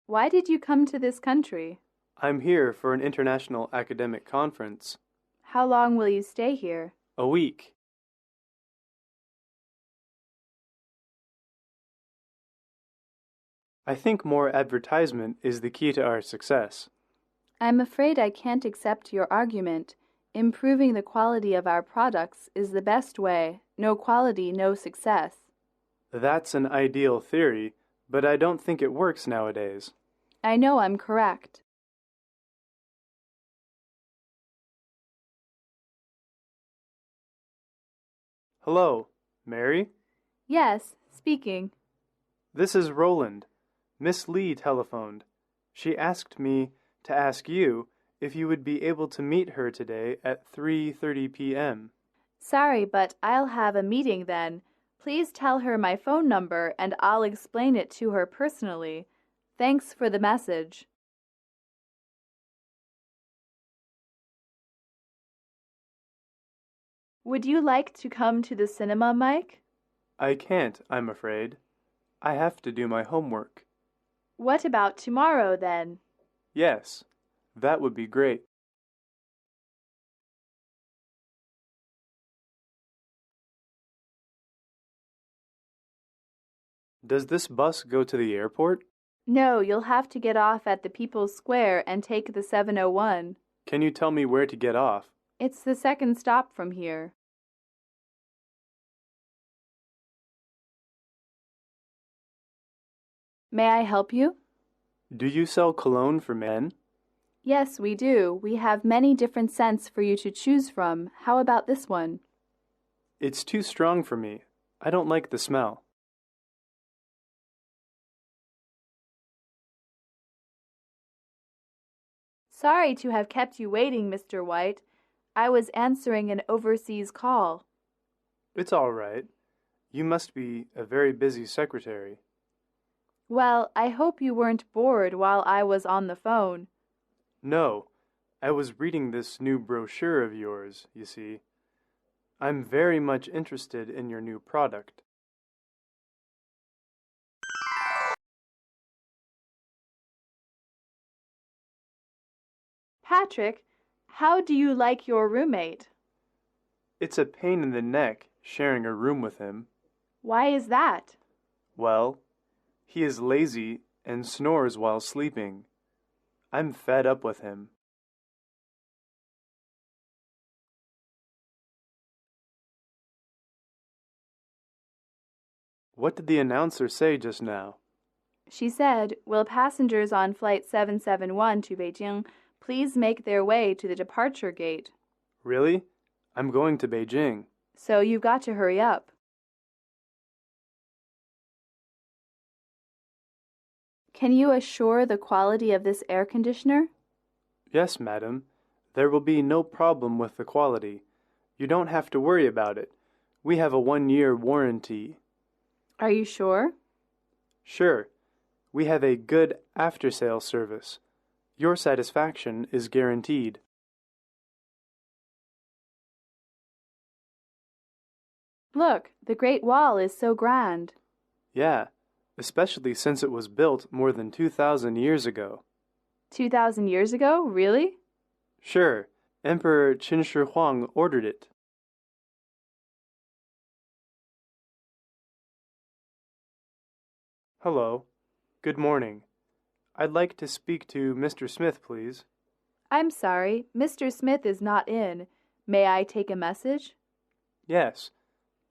Why did you come to this country? I'm here for an international academic conference. How long will you stay here? A week. I think more advertisement is the key to our success. I'm afraid I can't accept your argument. Improving the quality of our products is the best way. No quality, no success. That's an ideal theory, but I don't think it works nowadays. I know I'm correct. Hello, Mary? Yes, speaking. This is Roland. Miss Lee telephoned. She asked me to ask you if you would be able to meet her today at 3:30 p.m. Sorry, but I'll have a meeting then. Please tell her my phone number and I'll explain it to her personally. Thanks for the message. Would you like to come to the cinema, Mike? I can't, I'm afraid. I have to do my homework. What about tomorrow, then? Yes, that would be great. Does this bus go to the airport? No, you'll have to get off at the People's Square and take the 701. Can you tell me where to get off? It's the second stop from here. May I help you? Do you sell cologne for men? Yes, we do. We have many different scents for you to choose from. How about this one? It's too strong for me. I don't like the smell. Sorry to have kept you waiting, Mr. White. I was answering an overseas call. It's all right. You must be a very busy secretary. Well, I hope you weren't bored while I was on the phone. No, I was reading this new brochure of yours, you see. I'm very much interested in your new product. Patrick, how do you like your roommate? It's a pain in the neck sharing a room with him. Why is that? Well, he is lazy and snores while sleeping. I'm fed up with him. What did the announcer say just now? She said, "Will passengers on Flight 771 to Beijing please make their way to the departure gate?" Really? I'm going to Beijing. So you've got to hurry up. Can you assure the quality of this air conditioner? Yes, madam. There will be no problem with the quality. You don't have to worry about it. We have a 1-year warranty. Are you sure? Sure. We have a good after-sale service. Your satisfaction is guaranteed. Look, the Great Wall is so grand. Yeah, especially since it was built more than 2,000 years ago. 2,000 years ago? Really? Sure, Emperor Qin Shi Huang ordered it. Hello. Good morning. I'd like to speak to Mr. Smith, please. I'm sorry, Mr. Smith is not in. May I take a message? Yes.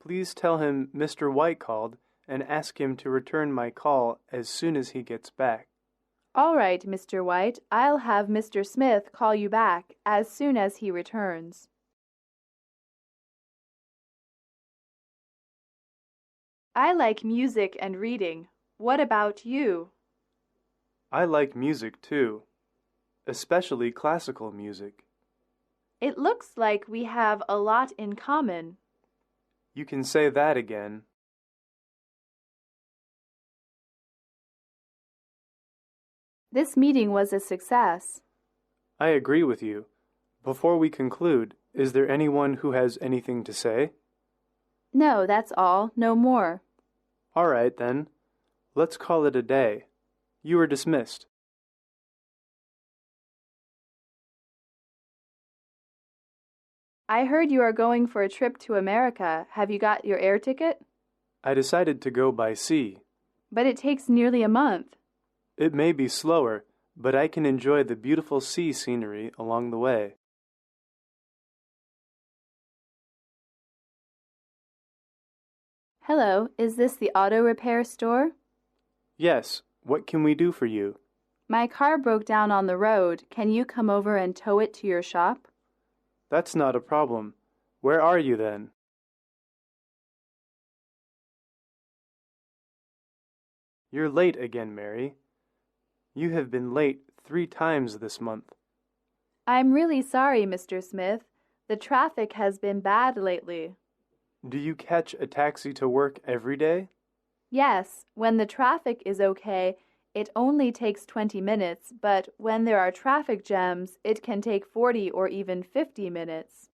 Please tell him Mr. White called and ask him to return my call as soon as he gets back. All right, Mr. White. I'll have Mr. Smith call you back as soon as he returns. I like music and reading. What about you? I like music too, especially classical music. It looks like we have a lot in common. You can say that again. This meeting was a success. I agree with you. Before we conclude, is there anyone who has anything to say? No, that's all. No more. All right, then. Let's call it a day. You are dismissed. I heard you are going for a trip to America. Have you got your air ticket? I decided to go by sea. But it takes nearly a month. It may be slower, but I can enjoy the beautiful sea scenery along the way. Hello, is this the auto repair store? Yes, what can we do for you? My car broke down on the road. Can you come over and tow it to your shop? That's not a problem. Where are you then? You're late again, Mary. You have been late 3 times this month. I'm really sorry, Mr. Smith. The traffic has been bad lately. Do you catch a taxi to work every day? Yes, when the traffic is okay, it only takes 20 minutes, but when there are traffic jams, it can take 40 or even 50 minutes.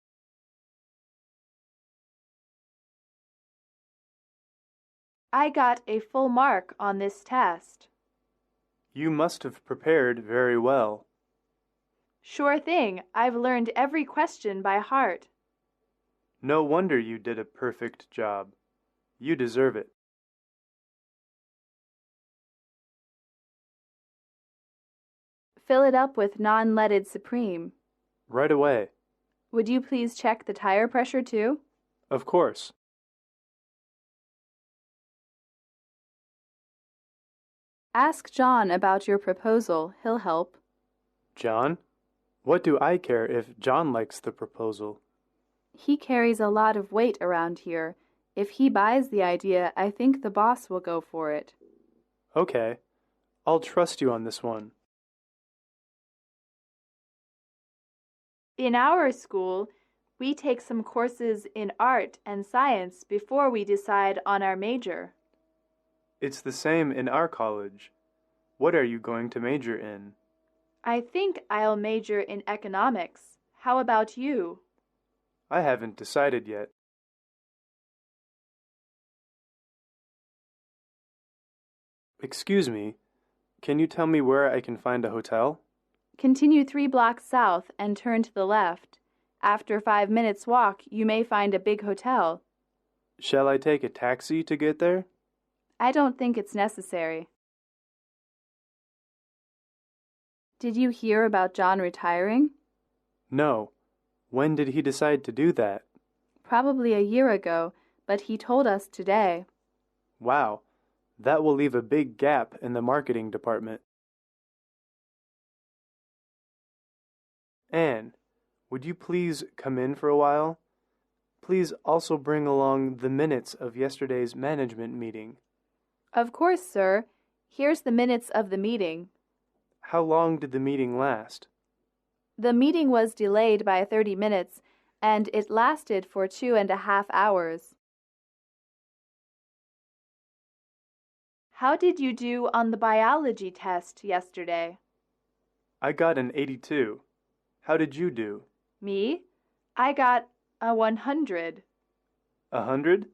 I got a full mark on this test. You must have prepared very well. Sure thing. I've learned every question by heart. No wonder you did a perfect job. You deserve it. Fill it up with non-leaded Supreme. Right away. Would you please check the tire pressure too? Of course. Ask John about your proposal. He'll help. John? What do I care if John likes the proposal? He carries a lot of weight around here. If he buys the idea, I think the boss will go for it. Okay. I'll trust you on this one. In our school, we take some courses in art and science before we decide on our major. It's the same in our college. What are you going to major in? I think I'll major in economics. How about you? I haven't decided yet. Excuse me, can you tell me where I can find a hotel? Continue 3 blocks south and turn to the left. After 5 minutes walk, you may find a big hotel. Shall I take a taxi to get there? I don't think it's necessary. Did you hear about John retiring? No. When did he decide to do that? Probably a year ago, but he told us today. Wow, that will leave a big gap in the marketing department. Anne, would you please come in for a while? Please also bring along the minutes of yesterday's management meeting. Of course, sir. Here's the minutes of the meeting. How long did the meeting last? The meeting was delayed by 30 minutes, and it lasted for 2.5 hours. How did you do on the biology test yesterday? I got an 82. How did you do? Me? I got a 100. 100?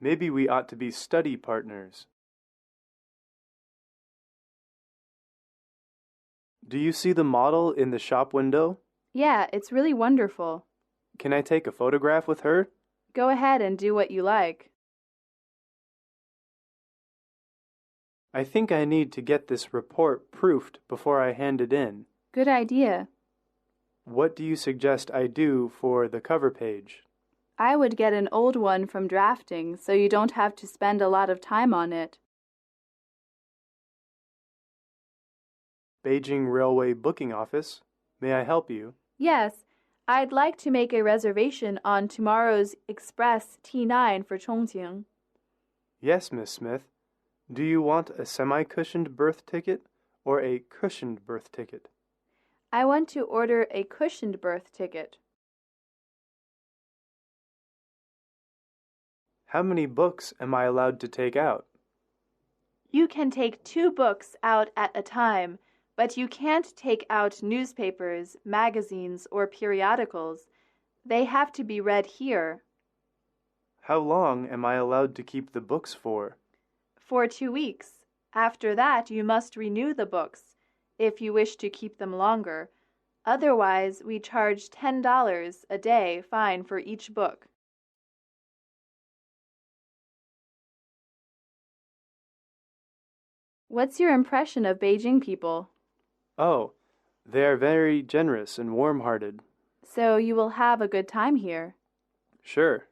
Maybe we ought to be study partners. Do you see the model in the shop window? Yeah, it's really wonderful. Can I take a photograph with her? Go ahead and do what you like. I think I need to get this report proofed before I hand it in. Good idea. What do you suggest I do for the cover page? I would get an old one from drafting so you don't have to spend a lot of time on it. Beijing Railway Booking Office. May I help you? Yes, I'd like to make a reservation on tomorrow's Express T9 for Chongqing. Yes, Miss Smith. Do you want a semi-cushioned berth ticket or a cushioned berth ticket? I want to order a cushioned berth ticket. How many books am I allowed to take out? You can take 2 books out at a time, but you can't take out newspapers, magazines, or periodicals. They have to be read here. How long am I allowed to keep the books for? For 2 weeks. After that, you must renew the books, if you wish to keep them longer. Otherwise, we charge $10 a day fine for each book. What's your impression of Beijing people? Oh, they are very generous and warm-hearted. So you will have a good time here. Sure.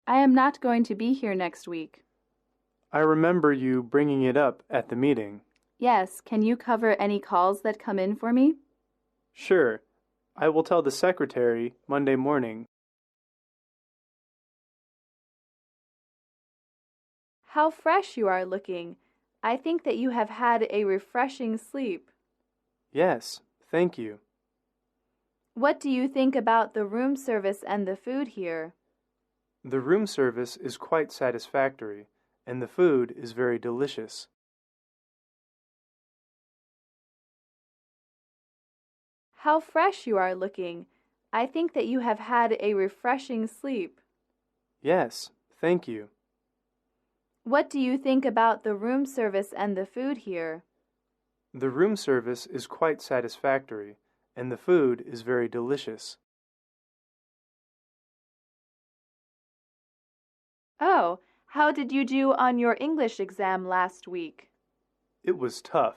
I am not going to be here next week. I remember you bringing it up at the meeting. Yes, can you cover any calls that come in for me? Sure. I will tell the secretary Monday morning. How fresh you are looking. I think that you have had a refreshing sleep. Yes, thank you. What do you think about the room service and the food here? The room service is quite satisfactory, and the food is very delicious. How fresh you are looking. I think that you have had a refreshing sleep. Yes, thank you. What do you think about the room service and the food here? The room service is quite satisfactory, and the food is very delicious. Oh, how did you do on your English exam last week? It was tough,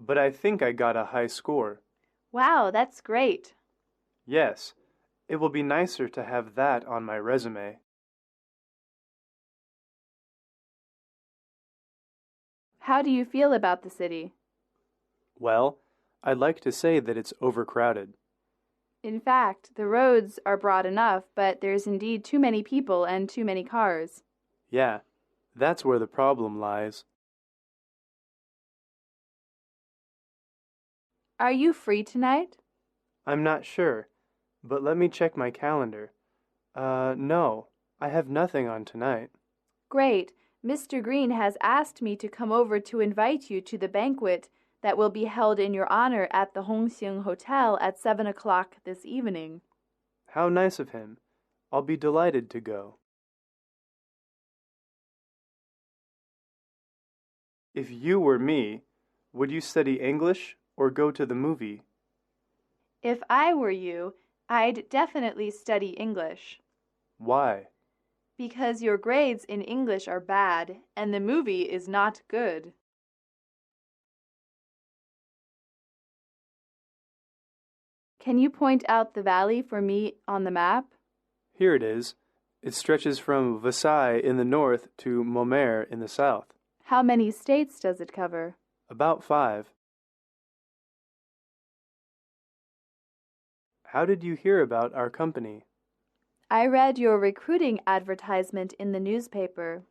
but I think I got a high score. Wow, that's great. Yes, it will be nicer to have that on my resume. How do you feel about the city? Well, I'd like to say that it's overcrowded. In fact, the roads are broad enough, but there's indeed too many people and too many cars. Yeah, that's where the problem lies. Are you free tonight? I'm not sure, but let me check my calendar. No, I have nothing on tonight. Great. Mr. Green has asked me to come over to invite you to the banquet that will be held in your honor at the Hongxing Hotel at 7 o'clock this evening. How nice of him. I'll be delighted to go. If you were me, would you study English or go to the movie? If I were you, I'd definitely study English. Why? Because your grades in English are bad, and the movie is not good. Can you point out the valley for me on the map? Here it is. It stretches from Versailles in the north to Montmartre in the south. How many states does it cover? About 5. How did you hear about our company? I read your recruiting advertisement in the newspaper.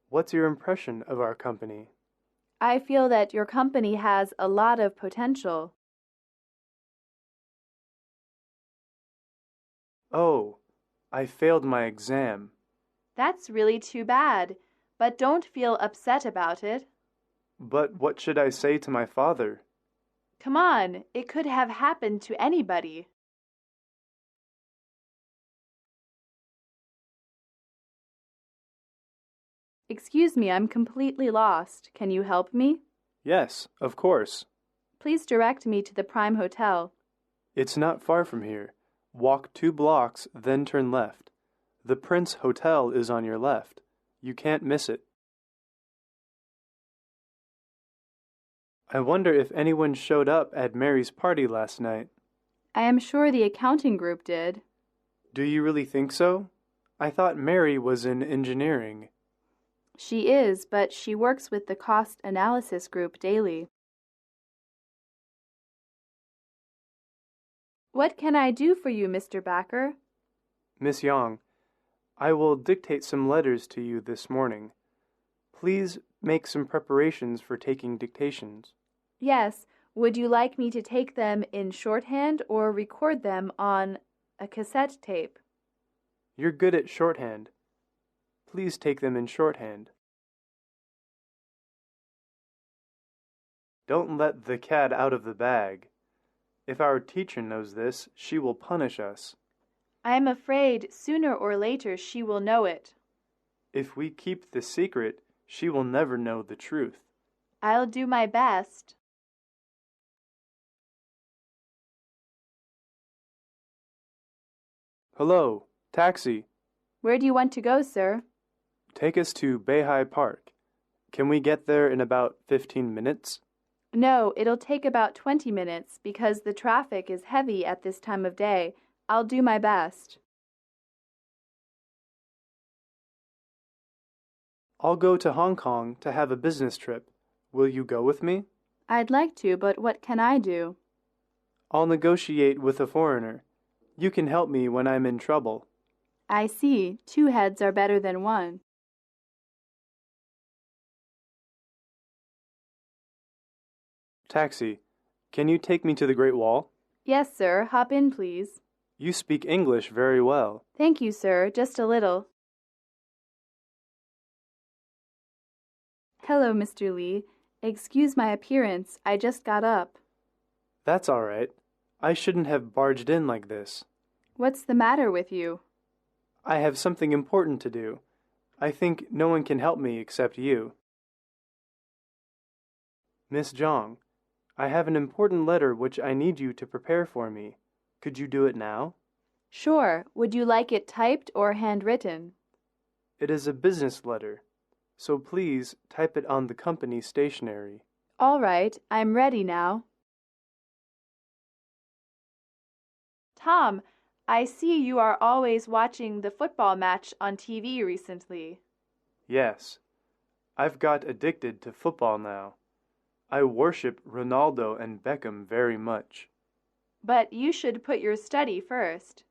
What's your impression of our company? I feel that your company has a lot of potential. Oh, I failed my exam. That's really too bad, but don't feel upset about it. But what should I say to my father? Come on, it could have happened to anybody. Excuse me, I'm completely lost. Can you help me? Yes, of course. Please direct me to the Prime Hotel. It's not far from here. Walk 2 blocks, then turn left. The Prince Hotel is on your left. You can't miss it. I wonder if anyone showed up at Mary's party last night. I am sure the accounting group did. Do you really think so? I thought Mary was in engineering. She is, but she works with the cost analysis group daily. What can I do for you, Mr. Backer? Miss Yang, I will dictate some letters to you this morning. Please make some preparations for taking dictations. Yes. Would you like me to take them in shorthand or record them on a cassette tape? You're good at shorthand. Please take them in shorthand. Don't let the cat out of the bag. If our teacher knows this, she will punish us. I am afraid sooner or later she will know it. If we keep the secret, she will never know the truth. I'll do my best. Hello, taxi. Where do you want to go, sir? Take us to Beihai Park. Can we get there in about 15 minutes? No, it'll take about 20 minutes because the traffic is heavy at this time of day. I'll do my best. I'll go to Hong Kong to have a business trip. Will you go with me? I'd like to, but what can I do? I'll negotiate with a foreigner. You can help me when I'm in trouble. I see. 2 heads are better than 1. Taxi, can you take me to the Great Wall? Yes, sir. Hop in, please. You speak English very well. Thank you, sir. Just a little. Hello, Mr. Lee. Excuse my appearance. I just got up. That's all right. I shouldn't have barged in like this. What's the matter with you? I have something important to do. I think no one can help me except you. Miss Zhang, I have an important letter which I need you to prepare for me. Could you do it now? Sure. Would you like it typed or handwritten? It is a business letter, so please type it on the company stationery. All right. I'm ready now. Tom, I see you are always watching the football match on TV recently. Yes, I've got addicted to football now. I worship Ronaldo and Beckham very much. But you should put your study first.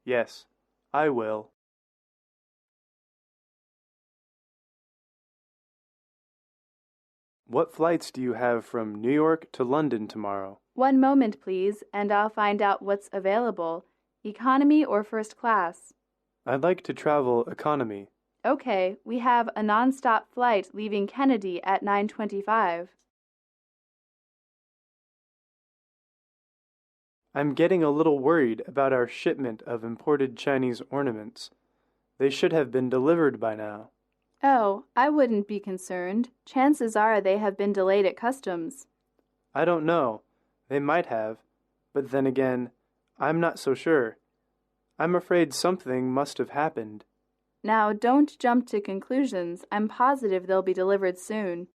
Yes, I will. What flights do you have from New York to London tomorrow? 1 moment, please, and I'll find out what's available. Economy or first class? I'd like to travel economy. Okay, we have a non-stop flight leaving Kennedy at 9:25. I'm getting a little worried about our shipment of imported Chinese ornaments. They should have been delivered by now. Oh, I wouldn't be concerned. Chances are they have been delayed at customs. I don't know. They might have. But then again, I'm not so sure. I'm afraid something must have happened. Now, don't jump to conclusions. I'm positive they'll be delivered soon.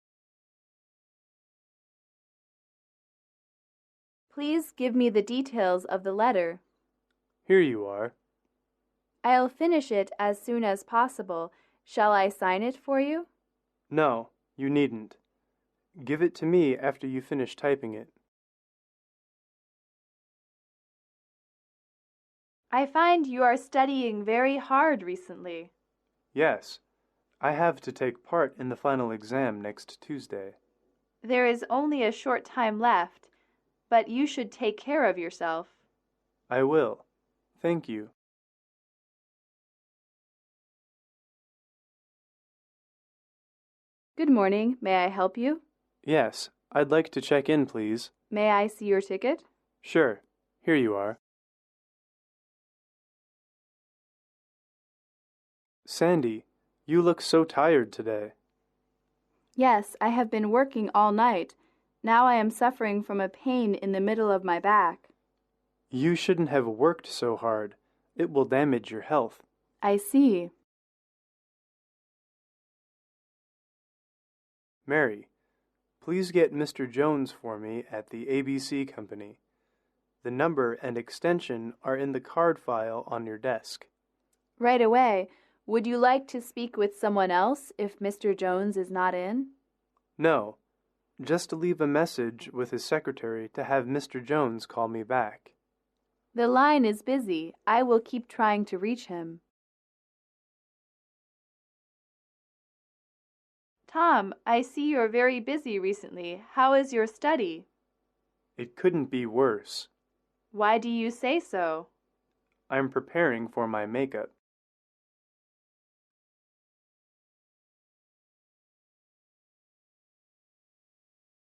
Please give me the details of the letter. Here you are. I'll finish it as soon as possible. Shall I sign it for you? No, you needn't. Give it to me after you finish typing it. I find you are studying very hard recently. Yes, I have to take part in the final exam next Tuesday. There is only a short time left, but you should take care of yourself. I will. Thank you. Good morning. May I help you? Yes, I'd like to check in, please. May I see your ticket? Sure. Here you are. Sandy, you look so tired today. Yes, I have been working all night. Now I am suffering from a pain in the middle of my back. You shouldn't have worked so hard. It will damage your health. I see. Mary, please get Mr. Jones for me at the ABC Company. The number and extension are in the card file on your desk. Right away. Would you like to speak with someone else if Mr. Jones is not in? No, just to leave a message with his secretary to have Mr. Jones call me back. The line is busy. I will keep trying to reach him. Tom, I see you're very busy recently. How is your study? It couldn't be worse. Why do you say so? I'm preparing for my makeup.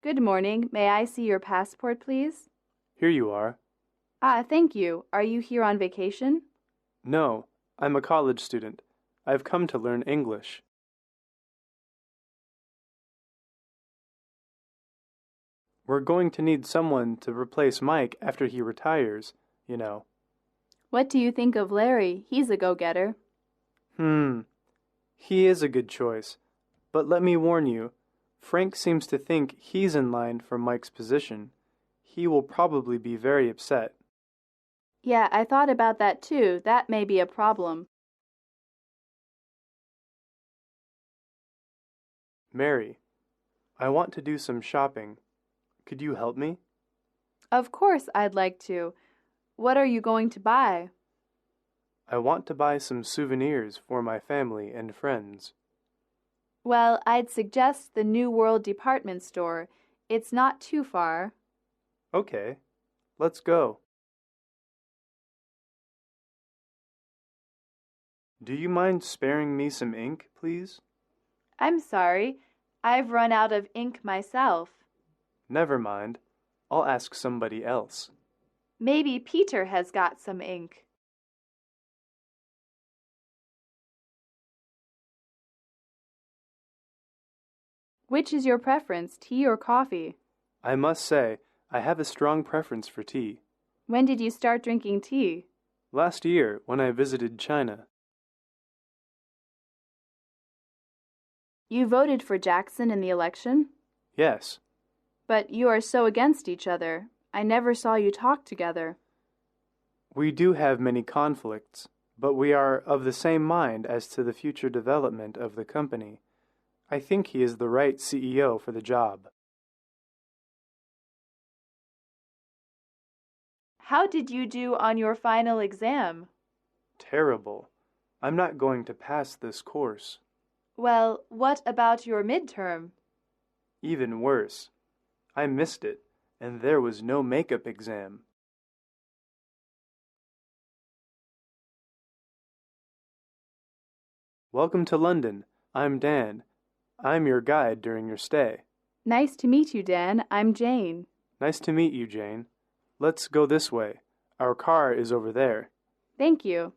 Good morning. May I see your passport, please? Here you are. Ah, thank you. Are you here on vacation? No, I'm a college student. I've come to learn English. We're going to need someone to replace Mike after he retires, you know. What do you think of Larry? He's a go-getter. He is a good choice. But let me warn you, Frank seems to think he's in line for Mike's position. He will probably be very upset. Yeah, I thought about that too. That may be a problem. Mary, I want to do some shopping. Could you help me? Of course I'd like to. What are you going to buy? I want to buy some souvenirs for my family and friends. Well, I'd suggest the New World department store. It's not too far. Okay, let's go. Do you mind sparing me some ink, please? I'm sorry. I've run out of ink myself. Never mind. I'll ask somebody else. Maybe Peter has got some ink. Which is your preference, tea or coffee? I must say, I have a strong preference for tea. When did you start drinking tea? Last year, when I visited China. You voted for Jackson in the election? Yes. But you are so against each other. I never saw you talk together. We do have many conflicts, but we are of the same mind as to the future development of the company. I think he is the right CEO for the job. How did you do on your final exam? Terrible. I'm not going to pass this course. Well, what about your midterm? Even worse. I missed it, and there was no makeup exam. Welcome to London. I'm Dan. I'm your guide during your stay. Nice to meet you, Dan. I'm Jane. Nice to meet you, Jane. Let's go this way. Our car is over there. Thank you.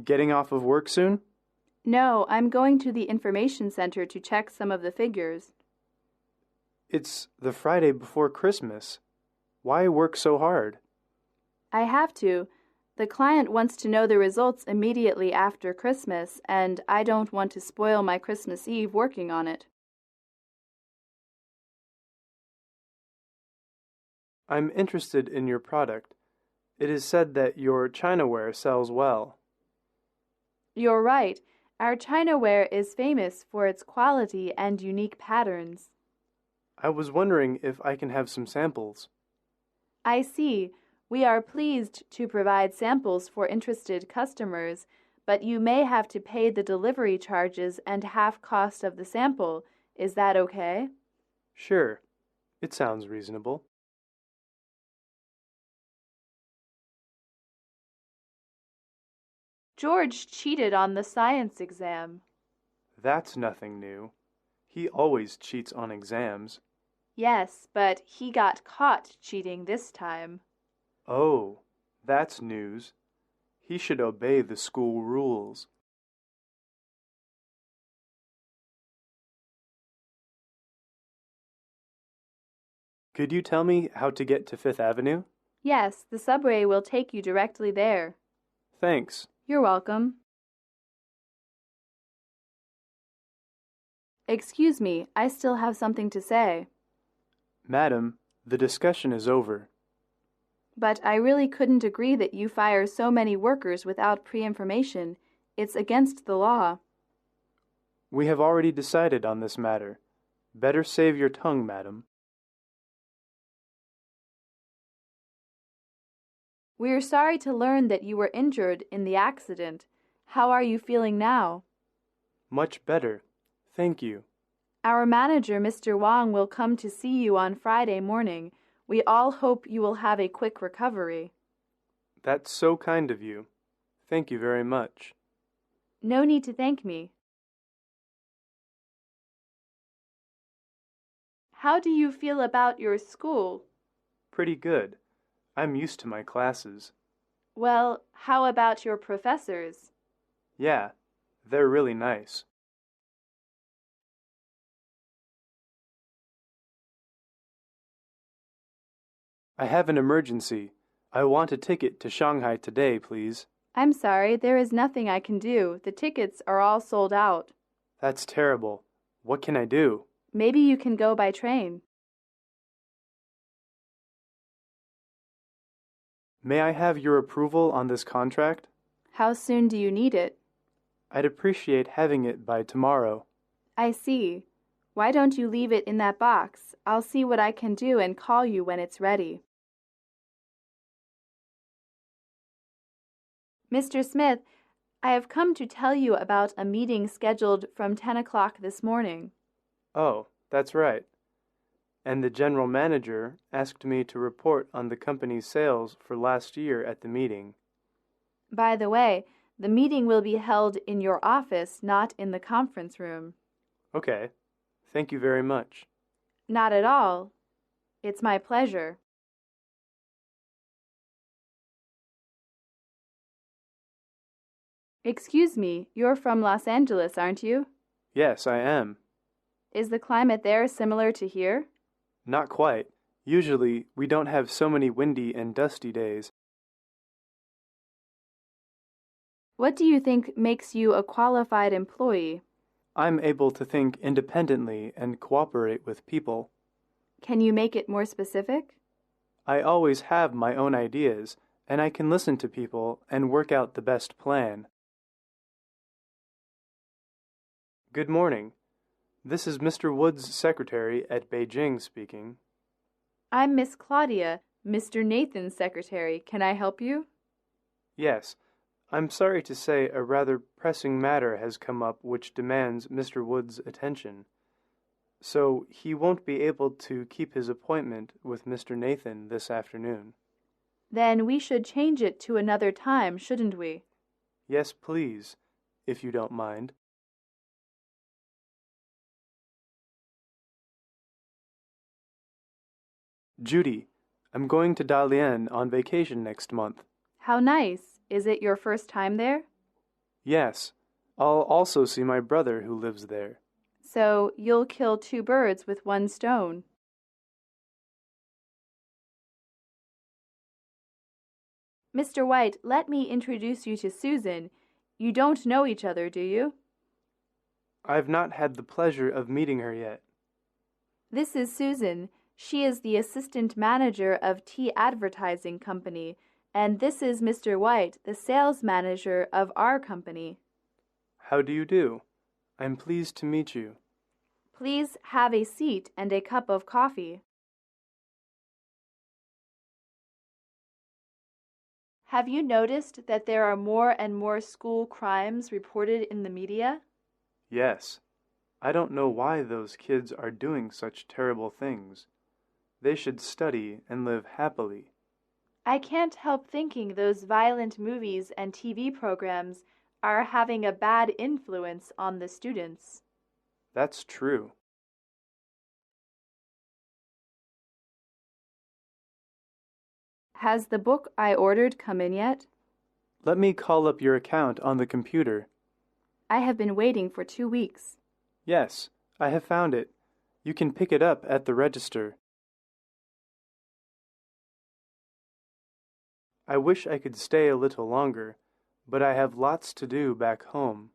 Getting off of work soon? No, I'm going to the information center to check some of the figures. It's the Friday before Christmas. Why work so hard? I have to. The client wants to know the results immediately after Christmas, and I don't want to spoil my Christmas Eve working on it. I'm interested in your product. It is said that your Chinaware sells well. You're right. Our Chinaware is famous for its quality and unique patterns. I was wondering if I can have some samples. I see. We are pleased to provide samples for interested customers, but you may have to pay the delivery charges and half cost of the sample. Is that okay? Sure. It sounds reasonable. George cheated on the science exam. That's nothing new. He always cheats on exams. Yes, but he got caught cheating this time. Oh, that's news. He should obey the school rules. Could you tell me how to get to Fifth Avenue? Yes, the subway will take you directly there. Thanks. You're welcome. Excuse me, I still have something to say. Madam, the discussion is over. But I really couldn't agree that you fire so many workers without pre-information. It's against the law. We have already decided on this matter. Better save your tongue, madam. We're sorry to learn that you were injured in the accident. How are you feeling now? Much better. Thank you. Our manager, Mr. Wong, will come to see you on Friday morning. We all hope you will have a quick recovery. That's so kind of you. Thank you very much. No need to thank me. How do you feel about your school? Pretty good. I'm used to my classes. Well, how about your professors? Yeah, they're really nice. I have an emergency. I want a ticket to Shanghai today, please. I'm sorry, there is nothing I can do. The tickets are all sold out. That's terrible. What can I do? Maybe you can go by train. May I have your approval on this contract? How soon do you need it? I'd appreciate having it by tomorrow. I see. Why don't you leave it in that box? I'll see what I can do and call you when it's ready. Mr. Smith, I have come to tell you about a meeting scheduled from 10 o'clock this morning. Oh, that's right. And the general manager asked me to report on the company's sales for last year at the meeting. By the way, the meeting will be held in your office, not in the conference room. Okay. Thank you very much. Not at all. It's my pleasure. Excuse me, you're from Los Angeles, aren't you? Yes, I am. Is the climate there similar to here? Not quite. Usually, we don't have so many windy and dusty days. What do you think makes you a qualified employee? I'm able to think independently and cooperate with people. Can you make it more specific? I always have my own ideas, and I can listen to people and work out the best plan. Good morning. This is Mr. Wood's secretary at Beijing speaking. I'm Miss Claudia, Mr. Nathan's secretary. Can I help you? Yes. I'm sorry to say a rather pressing matter has come up which demands Mr. Wood's attention. So he won't be able to keep his appointment with Mr. Nathan this afternoon. Then we should change it to another time, shouldn't we? Yes, please, if you don't mind. Judy, I'm going to Dalian on vacation next month. How nice. Is it your first time there? Yes, I'll also see my brother who lives there. So you'll kill two birds with one stone. Mr. White, let me introduce you to Susan. You don't know each other, do you? I've not had the pleasure of meeting her yet. This is Susan. She is the assistant manager of T Advertising Company, and this is Mr. White, the sales manager of our company. How do you do? I'm pleased to meet you. Please have a seat and a cup of coffee. Have you noticed that there are more and more school crimes reported in the media? Yes. I don't know why those kids are doing such terrible things. They should study and live happily. I can't help thinking those violent movies and TV programs are having a bad influence on the students. That's true. Has the book I ordered come in yet? Let me call up your account on the computer. I have been waiting for 2 weeks. Yes, I have found it. You can pick it up at the register. I wish I could stay a little longer, but I have lots to do back home.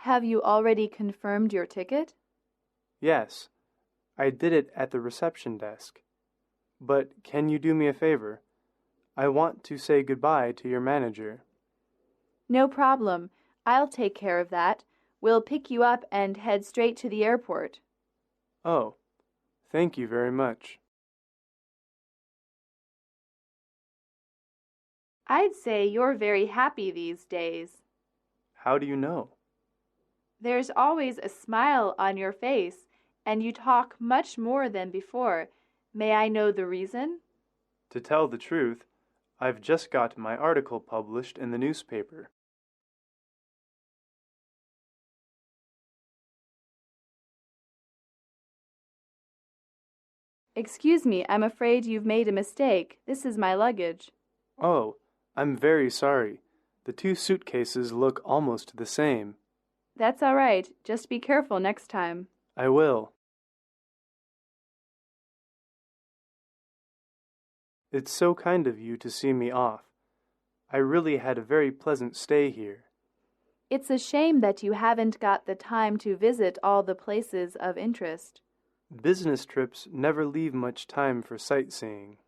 Have you already confirmed your ticket? Yes, I did it at the reception desk. But can you do me a favor? I want to say goodbye to your manager. No problem. I'll take care of that. We'll pick you up and head straight to the airport. Oh, thank you very much. I'd say you're very happy these days. How do you know? There's always a smile on your face, and you talk much more than before. May I know the reason? To tell the truth, I've just got my article published in the newspaper. Excuse me, I'm afraid you've made a mistake. This is my luggage. Oh, I'm very sorry. The two suitcases look almost the same. That's all right. Just be careful next time. I will. It's so kind of you to see me off. I really had a very pleasant stay here. It's a shame that you haven't got the time to visit all the places of interest. Business trips never leave much time for sightseeing.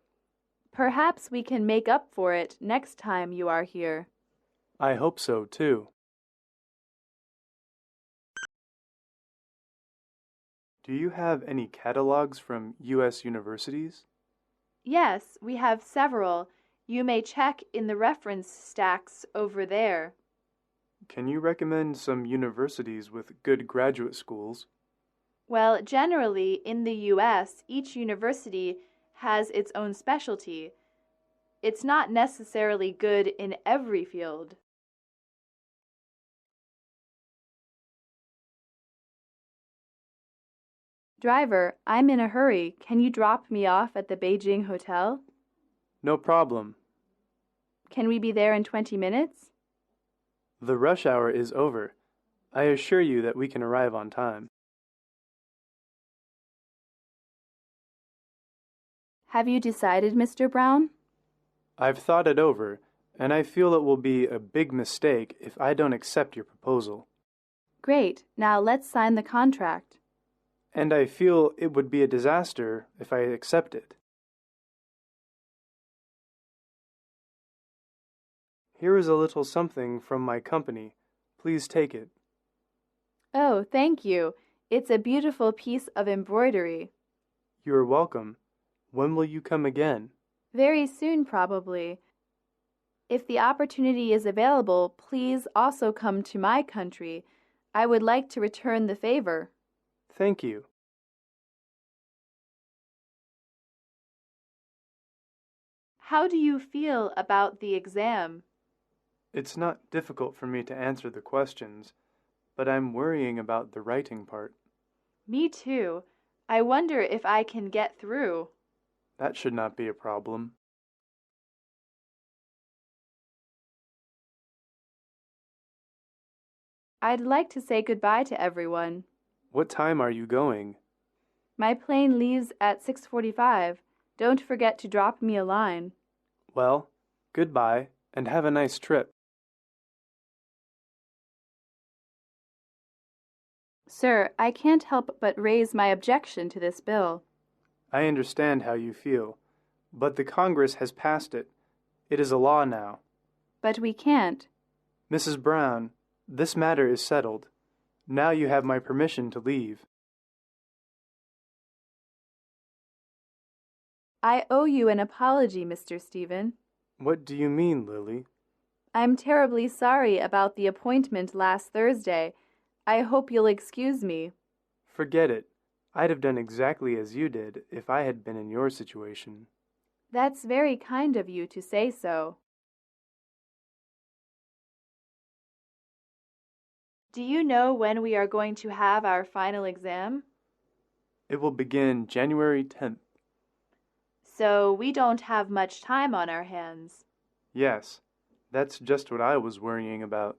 Perhaps we can make up for it next time you are here. I hope so, too. Do you have any catalogs from U.S. universities? Yes, we have several. You may check in the reference stacks over there. Can you recommend some universities with good graduate schools? Well, generally, in the U.S., each university has its own specialty. It's not necessarily good in every field. Driver, I'm in a hurry. Can you drop me off at the Beijing Hotel? No problem. Can we be there in 20 minutes? The rush hour is over. I assure you that we can arrive on time. Have you decided, Mr. Brown? I've thought it over, and I feel it will be a big mistake if I don't accept your proposal. Great. Now let's sign the contract. And I feel it would be a disaster if I accept it. Here is a little something from my company. Please take it. Oh, thank you. It's a beautiful piece of embroidery. You are welcome. When will you come again? Very soon, probably. If the opportunity is available, please also come to my country. I would like to return the favor. Thank you. How do you feel about the exam? It's not difficult for me to answer the questions, but I'm worrying about the writing part. Me too. I wonder if I can get through. That should not be a problem. I'd like to say goodbye to everyone. What time are you going? My plane leaves at 6:45. Don't forget to drop me a line. Well, goodbye, and have a nice trip. Sir, I can't help but raise my objection to this bill. I understand how you feel, but the Congress has passed it. It is a law now. But we can't. Mrs. Brown, this matter is settled. Now you have my permission to leave. I owe you an apology, Mr. Stephen. What do you mean, Lily? I'm terribly sorry about the appointment last Thursday. I hope you'll excuse me. Forget it. I'd have done exactly as you did if I had been in your situation. That's very kind of you to say so. Do you know when we are going to have our final exam? It will begin January 10th. So we don't have much time on our hands. Yes, that's just what I was worrying about.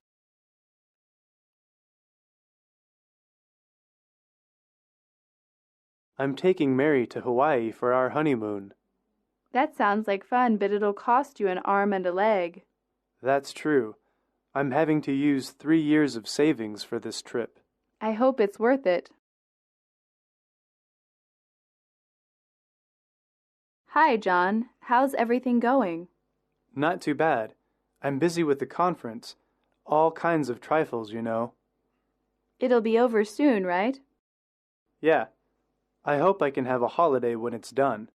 I'm taking Mary to Hawaii for our honeymoon. That sounds like fun, but it'll cost you an arm and a leg. That's true. I'm having to use 3 years of savings for this trip. I hope it's worth it. Hi, John. How's everything going? Not too bad. I'm busy with the conference. All kinds of trifles, you know. It'll be over soon, right? Yeah. I hope I can have a holiday when it's done.